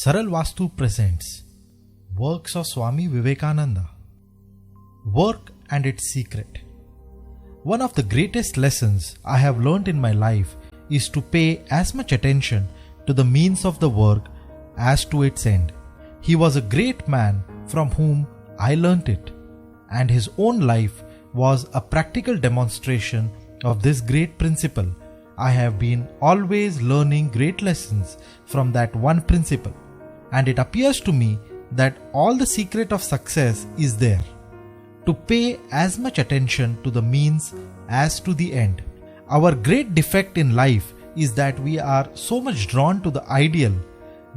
Saral Vastu presents Works of Swami Vivekananda. Work and its secret. One of the greatest lessons I have learned in my life is to pay as much attention to the means of the work as to its end. He was a great man from whom I learnt it, and his own life was a practical demonstration of this great principle. I have been always learning great lessons from that one principle, and it appears to me that all the secret of success is there. To pay as much attention to the means as to the end. Our great defect in life is that we are so much drawn to the ideal.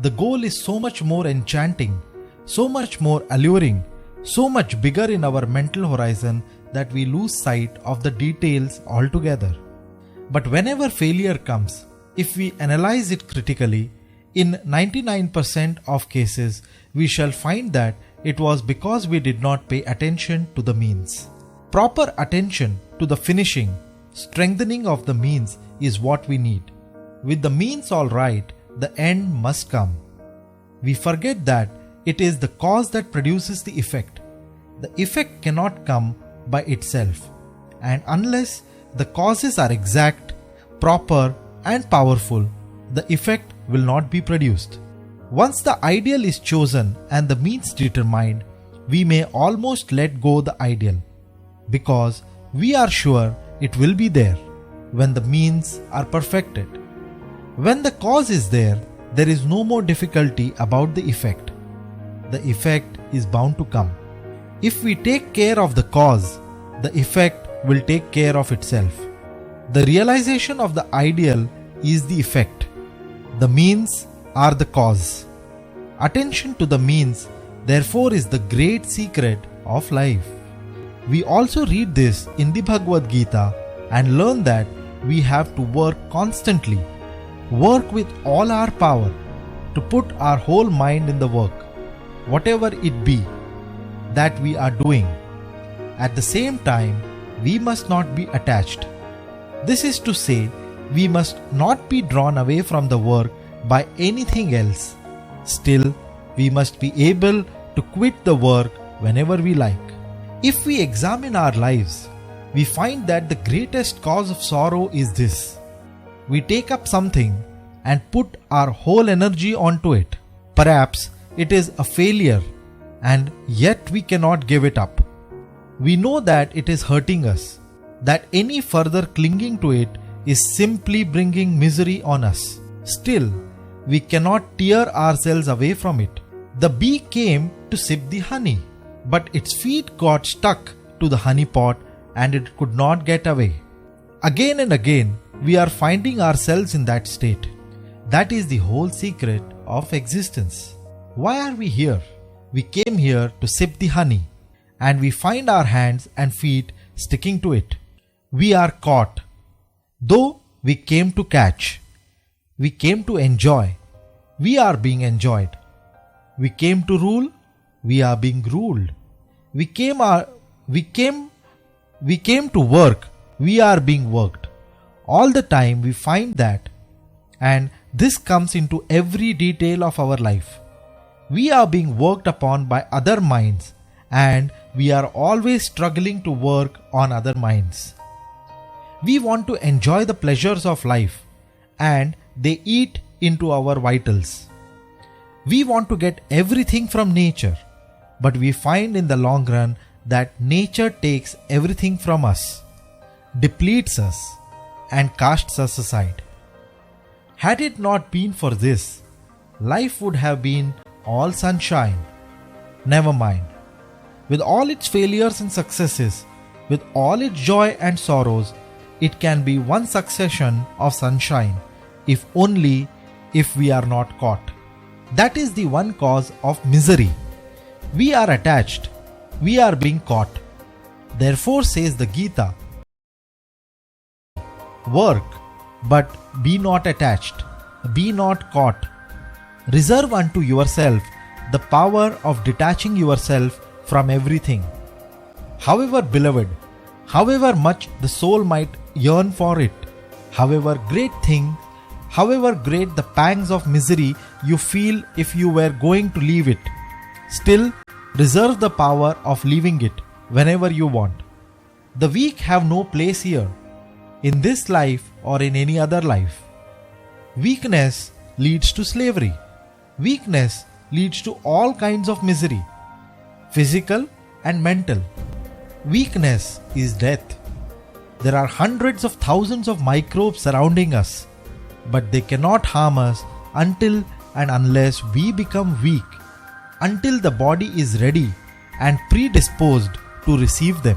The goal is so much more enchanting, so much more alluring, so much bigger in our mental horizon that we lose sight of the details altogether. But whenever failure comes, if we analyze it critically, in 99% of cases, we shall find that it was because we did not pay attention to the means. Proper attention to the finishing, strengthening of the means is what we need. With the means all right, the end must come. We forget that it is the cause that produces the effect. The effect cannot come by itself, and unless the causes are exact, proper and powerful, the effect will not be produced. Once the ideal is chosen and the means determined, we may almost let go the ideal, because we are sure it will be there when the means are perfected. When the cause is there is no more difficulty about the effect. The effect is bound to come. If we take care of the cause, the effect will take care of itself. The realization of the ideal is the effect. The means are the cause. Attention to the means, therefore, is the great secret of life. We also read this in the Bhagavad Gita and learn that we have to work constantly, work with all our power, to put our whole mind in the work, whatever it be that we are doing. At the same time, we must not be attached. This is to say, we must not be drawn away from the work by anything else. Still, we must be able to quit the work whenever we like. If we examine our lives, we find that the greatest cause of sorrow is this. We take up something and put our whole energy onto it. Perhaps it is a failure, and yet we cannot give it up. We know that it is hurting us, that any further clinging to it is simply bringing misery on us. Still, we cannot tear ourselves away from it. The bee came to sip the honey, but its feet got stuck to the honey pot and it could not get away. Again and again, we are finding ourselves in that state. That is the whole secret of existence. Why are we here? We came here to sip the honey, and we find our hands and feet sticking to it. We are caught. Though we came to catch, we came to enjoy. We are being enjoyed. We came to rule. We are being ruled. We came to work. We are being worked. All the time we find that, and this comes into every detail of our life. We are being worked upon by other minds, and we are always struggling to work on other minds. We want to enjoy the pleasures of life, and they eat into our vitals. We want to get everything from nature, but we find in the long run that nature takes everything from us, depletes us, and casts us aside. Had it not been for this, life would have been all sunshine. Never mind. With all its failures and successes, with all its joy and sorrows, it can be one succession of sunshine, if only if we are not caught. That is the one cause of misery. We are attached. We are being caught. Therefore says the Gita, work, but be not attached. Be not caught. Reserve unto yourself the power of detaching yourself from everything. However beloved, however much the soul might yearn for it, however great thing, however great the pangs of misery you feel if you were going to leave it, still reserve the power of leaving it whenever you want. The weak have no place here, in this life or in any other life. Weakness leads to slavery. Weakness leads to all kinds of misery, physical and mental. Weakness is death. There are hundreds of thousands of microbes surrounding us, but they cannot harm us until and unless we become weak, until the body is ready and predisposed to receive them.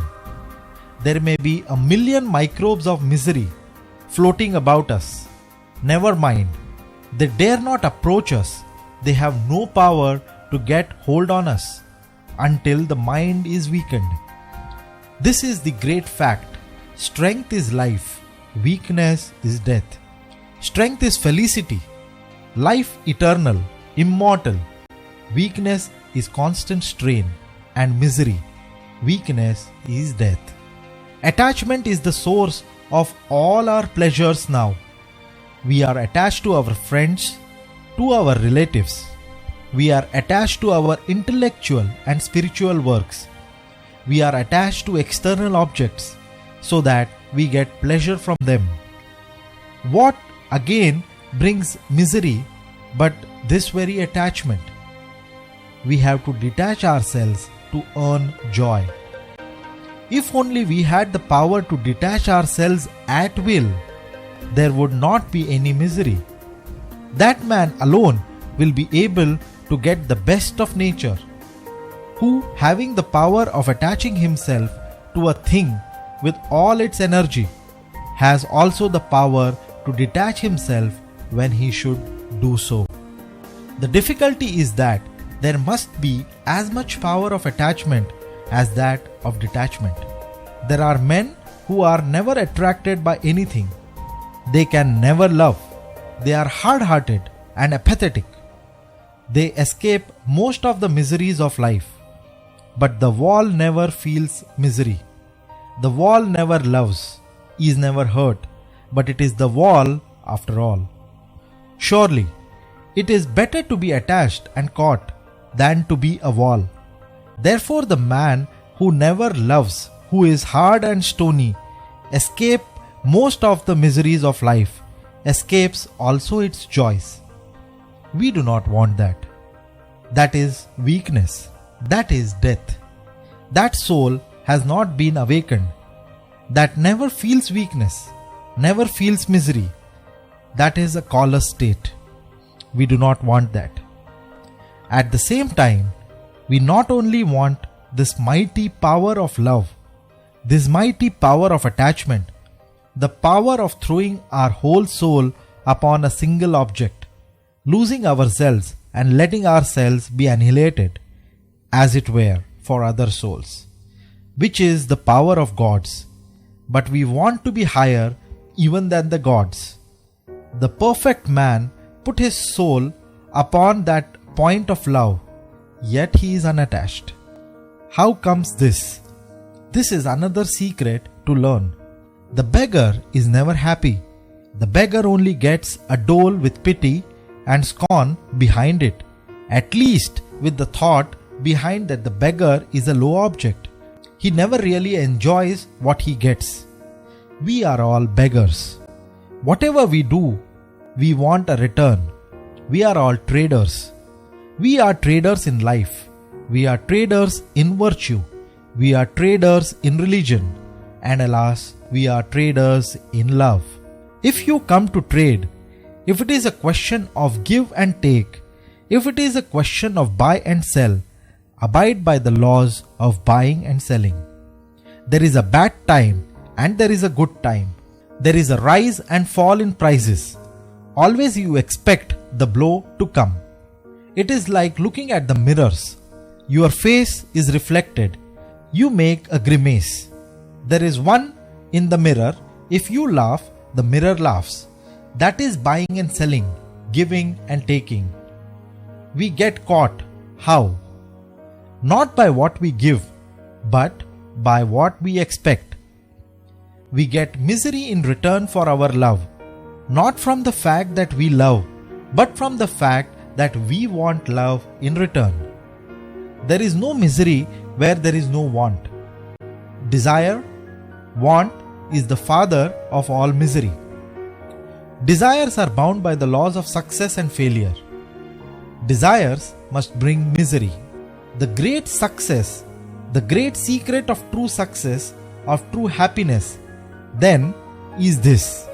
There may be a million microbes of misery floating about us. Never mind. They dare not approach us. They have no power to get hold on us until the mind is weakened. This is the great fact. Strength is life. Weakness is death. Strength is felicity. Life eternal, immortal. Weakness is constant strain and misery. Weakness is death. Attachment is the source of all our pleasures now. We are attached to our friends, to our relatives. We are attached to our intellectual and spiritual works. We are attached to external objects so that we get pleasure from them. What again brings misery but this very attachment? We have to detach ourselves to earn joy. If only we had the power to detach ourselves at will, there would not be any misery. That man alone will be able to get the best of nature, who, having the power of attaching himself to a thing with all its energy, has also the power to detach himself when he should do so. The difficulty is that there must be as much power of attachment as that of detachment. There are men who are never attracted by anything. They can never love. They are hard-hearted and apathetic. They escape most of the miseries of life. But the wall never feels misery. The wall never loves, is never hurt, but it is the wall after all. Surely, it is better to be attached and caught than to be a wall. Therefore the man who never loves, who is hard and stony, escape most of the miseries of life, escapes also its joys. We do not want that. That is weakness. That is death. That soul has not been awakened. That never feels weakness, never feels misery. That is a callous state. We do not want that. At the same time, we not only want this mighty power of love, this mighty power of attachment, the power of throwing our whole soul upon a single object, losing ourselves and letting ourselves be annihilated, as it were, for other souls, which is the power of gods. But we want to be higher even than the gods. The perfect man put his soul upon that point of love, yet he is unattached. How comes this? This is another secret to learn. The beggar is never happy. The beggar only gets a dole with pity and scorn behind it, at least with the thought behind that the beggar is a low object. He never really enjoys what he gets. We are all beggars. Whatever we do, we want a return. We are all traders. We are traders in life. We are traders in virtue. We are traders in religion. And alas, we are traders in love. If you come to trade, if it is a question of give and take, if it is a question of buy and sell, abide by the laws of buying and selling. There is a bad time and there is a good time. There is a rise and fall in prices. Always you expect the blow to come. It is like looking at the mirrors. Your face is reflected. You make a grimace. There is one in the mirror. If you laugh, the mirror laughs. That is buying and selling, giving and taking. We get caught. How? Not by what we give, but by what we expect. We get misery in return for our love. not from the fact that we love, but from the fact that we want love in return. There is no misery where there is no want. Desire, want is the father of all misery. Desires are bound by the laws of success and failure. Desires must bring misery. The great success, the great secret of true success, of true happiness, then is this: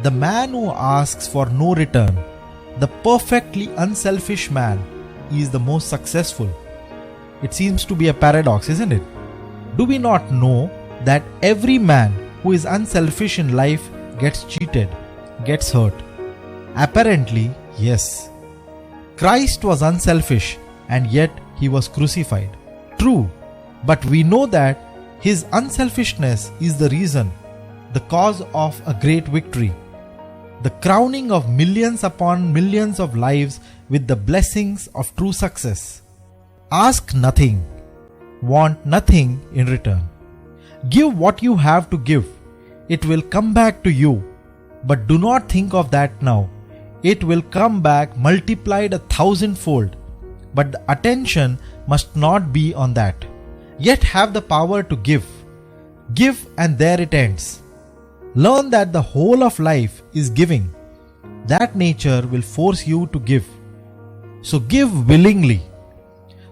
the man who asks for no return, the perfectly unselfish man, is the most successful. It seems to be a paradox, isn't it? Do we not know that every man who is unselfish in life gets cheated, gets hurt? Apparently, yes. Christ was unselfish and yet he was crucified. True, but we know that his unselfishness is the reason, the cause of a great victory, the crowning of millions upon millions of lives with the blessings of true success. Ask nothing, want nothing in return. Give what you have to give. It will come back to you, but do not think of that now. It will come back multiplied 1,000-fold, but the attention must not be on that. Yet have the power to give. Give, and there it ends. Learn that the whole of life is giving. That nature will force you to give. So give willingly.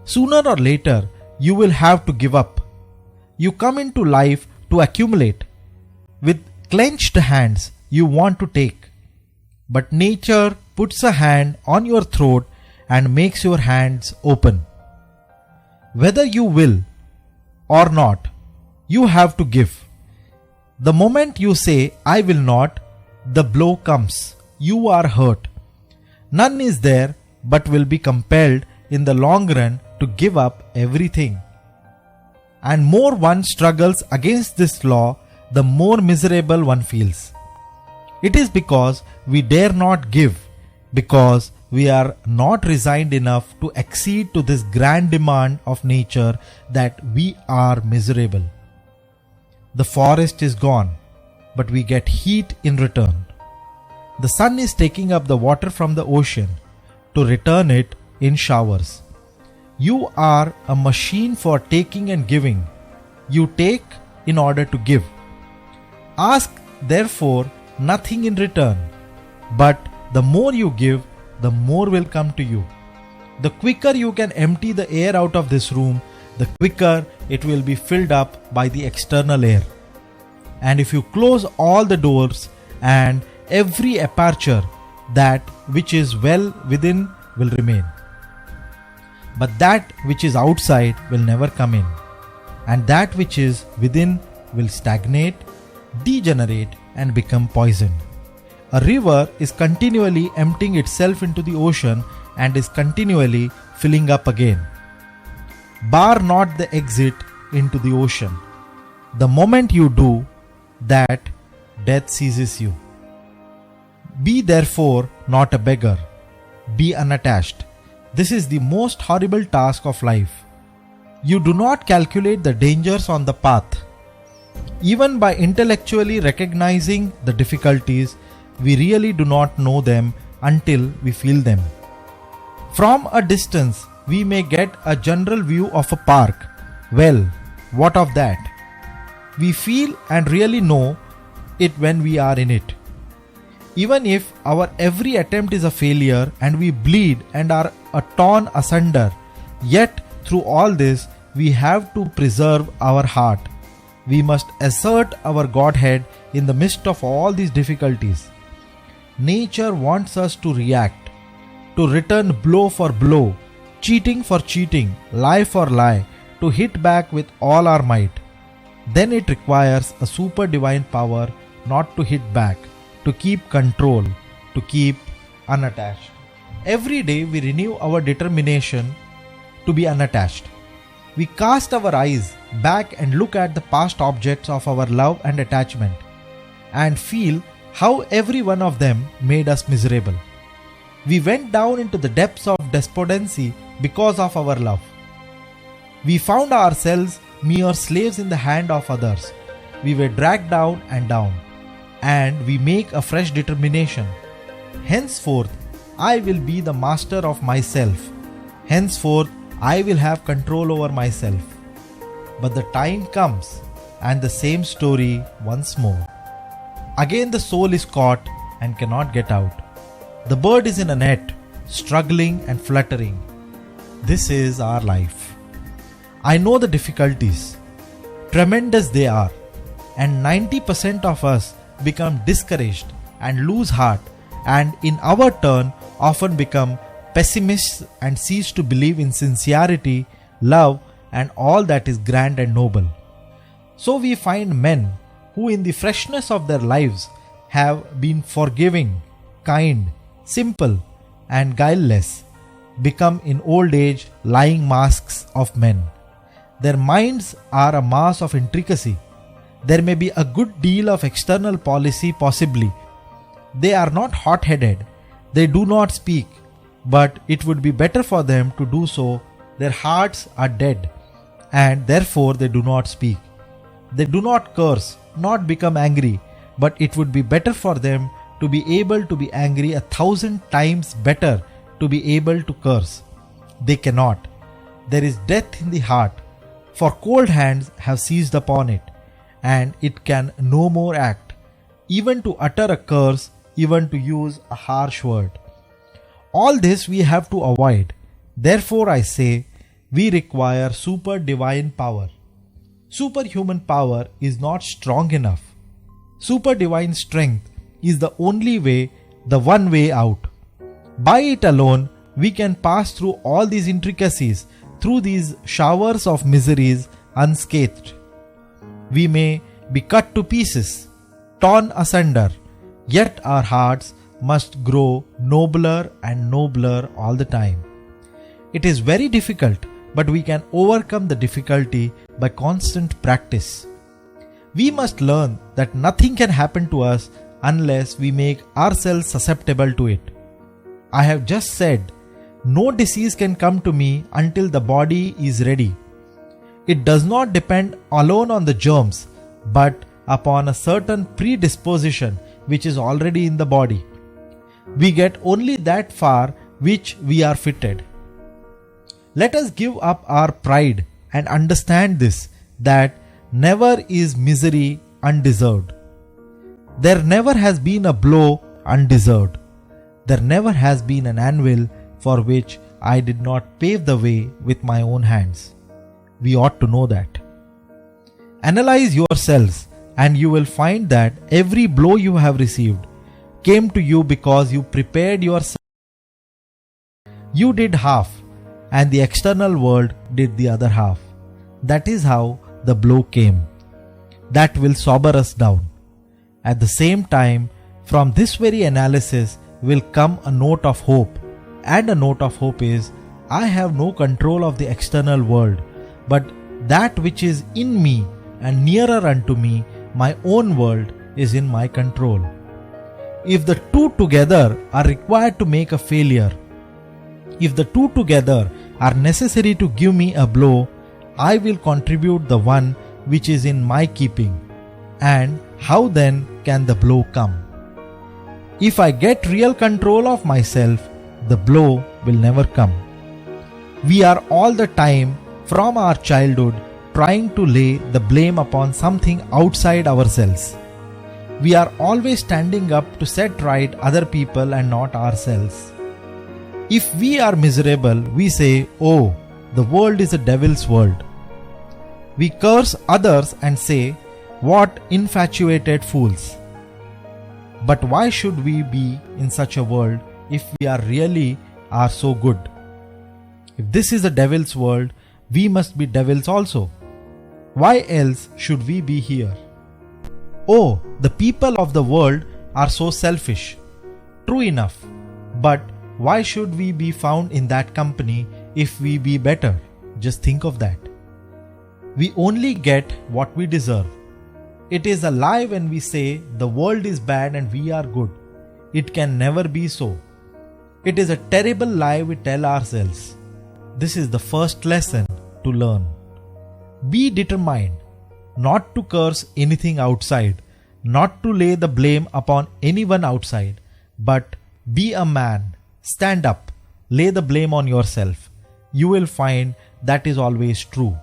Sooner or later, you will have to give up. You come into life to accumulate. With clenched hands, you want to take. But nature puts a hand on your throat and makes your hands open. Whether you will or not, you have to give. The moment you say, I will not, the blow comes. You are hurt. None is there but will be compelled in the long run to give up everything. And more one struggles against this law, the more miserable one feels. It is because we dare not give, because we are not resigned enough to accede to this grand demand of nature, that we are miserable. The forest is gone, but we get heat in return. The sun is taking up the water from the ocean to return it in showers. You are a machine for taking and giving. You take in order to give. Ask, therefore, nothing in return, but the more you give, the more will come to you. The quicker you can empty the air out of this room, the quicker it will be filled up by the external air. And if you close all the doors and every aperture, that which is well within will remain. But that which is outside will never come in, and that which is within will stagnate, degenerate, and become poisoned. A river is continually emptying itself into the ocean and is continually filling up again. Bar not the exit into the ocean. The moment you do that, death seizes you. Be therefore not a beggar. Be unattached. This is the most horrible task of life. You do not calculate the dangers on the path. Even by intellectually recognizing the difficulties, we really do not know them until we feel them. From a distance, we may get a general view of a park. Well, what of that? We feel and really know it when we are in it. Even if our every attempt is a failure and we bleed and are torn asunder, yet through all this, we have to preserve our heart. We must assert our Godhead in the midst of all these difficulties. Nature wants us to react, to return blow for blow, cheating for cheating, lie for lie, to hit back with all our might. Then it requires a super divine power not to hit back, to keep control, to keep unattached. Every day we renew our determination to be unattached. We cast our eyes back and look at the past objects of our love and attachment, and feel how every one of them made us miserable. We went down into the depths of despondency because of our love. We found ourselves mere slaves in the hand of others. We were dragged down and down. and we make a fresh determination. Henceforth, I will be the master of myself. Henceforth, I will have control over myself. But the time comes, and the same story once more. Again the soul is caught and cannot get out. The bird is in a net, struggling and fluttering. This is our life. I know the difficulties. Tremendous they are. And 90% of us become discouraged and lose heart, and in our turn often become pessimists and cease to believe in sincerity, love, and all that is grand and noble. So we find men who in the freshness of their lives have been forgiving, kind, simple, and guileless, become in old age lying masks of men. Their minds are a mass of intricacy. There may be a good deal of external policy possibly. They are not hot-headed. They do not speak. But it would be better for them to do so. Their hearts are dead, and therefore they do not speak. They do not curse, not become angry, but it would be better for them to be able to be angry 1,000 times better to be able to curse. They cannot. There is death in the heart, for cold hands have seized upon it, and it can no more act, even to utter a curse, even to use a harsh word. All this we have to avoid. Therefore I say, we require super divine power. Superhuman power is not strong enough. Super divine strength is the only way, the one way out. By it alone, we can pass through all these intricacies, through these showers of miseries unscathed. We may be cut to pieces, torn asunder, yet our hearts must grow nobler and nobler all the time. It is very difficult, but we can overcome the difficulty by constant practice. We must learn that nothing can happen to us unless we make ourselves susceptible to it. I have just said, no disease can come to me until the body is ready. It does not depend alone on the germs, but upon a certain predisposition which is already in the body. We get only that far which we are fitted. Let us give up our pride and understand this, that never is misery undeserved. There never has been a blow undeserved. There never has been an anvil for which I did not pave the way with my own hands. We ought to know that. Analyze yourselves, and you will find that every blow you have received came to you because you prepared yourself. You did half, and the external world did the other half. That is how the blow came. That will sober us down. At the same time, from this very analysis will come a note of hope. And a note of hope is, I have no control of the external world, but that which is in me and nearer unto me, my own world, is in my control. If the two together are required to make a failure, if the two together are necessary to give me a blow, I will contribute the one which is in my keeping. And how then can the blow come? If I get real control of myself, the blow will never come. We are all the time, from our childhood, trying to lay the blame upon something outside ourselves. We are always standing up to set right other people and not ourselves. If we are miserable, we say, "Oh, the world is a devil's world." We curse others and say, "What infatuated fools." But why should we be in such a world if we are so good? If this is a devil's world, we must be devils also. Why else should we be here? Oh, the people of the world are so selfish. True enough. But why should we be found in that company if we be better? Just think of that. We only get what we deserve. It is a lie when we say the world is bad and we are good. It can never be so. It is a terrible lie we tell ourselves. This is the first lesson to learn. Be determined not to curse anything outside, not to lay the blame upon anyone outside, but be a man, stand up, lay the blame on yourself. You will find that is always true.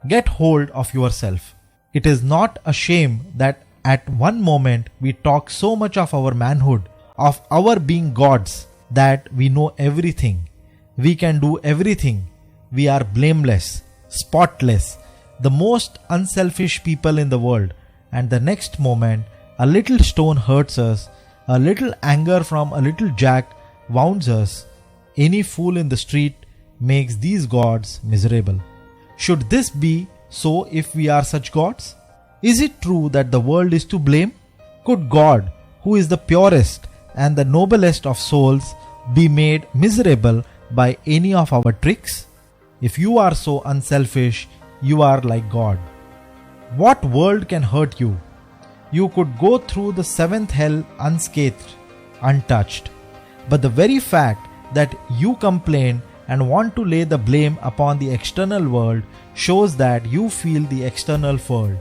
Get hold of yourself. It is not a shame that at one moment we talk so much of our manhood, of our being gods, that we know everything. We can do everything. We are blameless, spotless, the most unselfish people in the world. And the next moment, a little stone hurts us, a little anger from a little jack wounds us. Any fool in the street makes these gods miserable. Should this be so if we are such gods? Is it true that the world is to blame? Could God, who is the purest and the noblest of souls, be made miserable by any of our tricks? If you are so unselfish, you are like God. What world can hurt you? You could go through the seventh hell unscathed, untouched. But the very fact that you complain and want to lay the blame upon the external world shows that you feel the external world.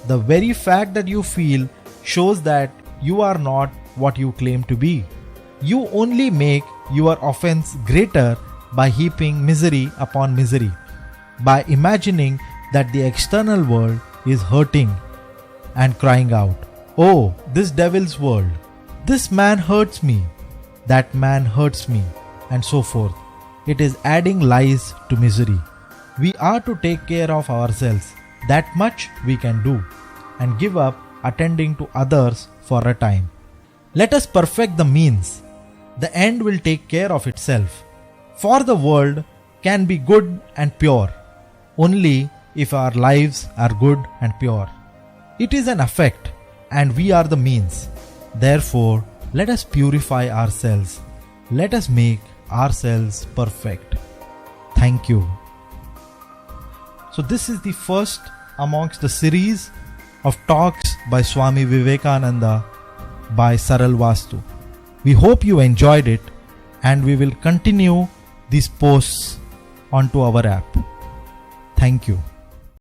The very fact that you feel shows that you are not what you claim to be. You only make your offense greater by heaping misery upon misery, by imagining that the external world is hurting and crying out, "Oh, this devil's world, this man hurts me, that man hurts me," and so forth. It is adding lies to misery. We are to take care of ourselves. That much we can do, and give up attending to others for a time. Let us perfect the means. The end will take care of itself. For the world can be good and pure only if our lives are good and pure. It is an effect, and we are the means. Therefore, let us purify ourselves. Let us make ourselves perfect. Thank you. So this is the first amongst the series of talks by Swami Vivekananda by Saral Vastu. We hope you enjoyed it, and we will continue these posts onto our app. Thank you.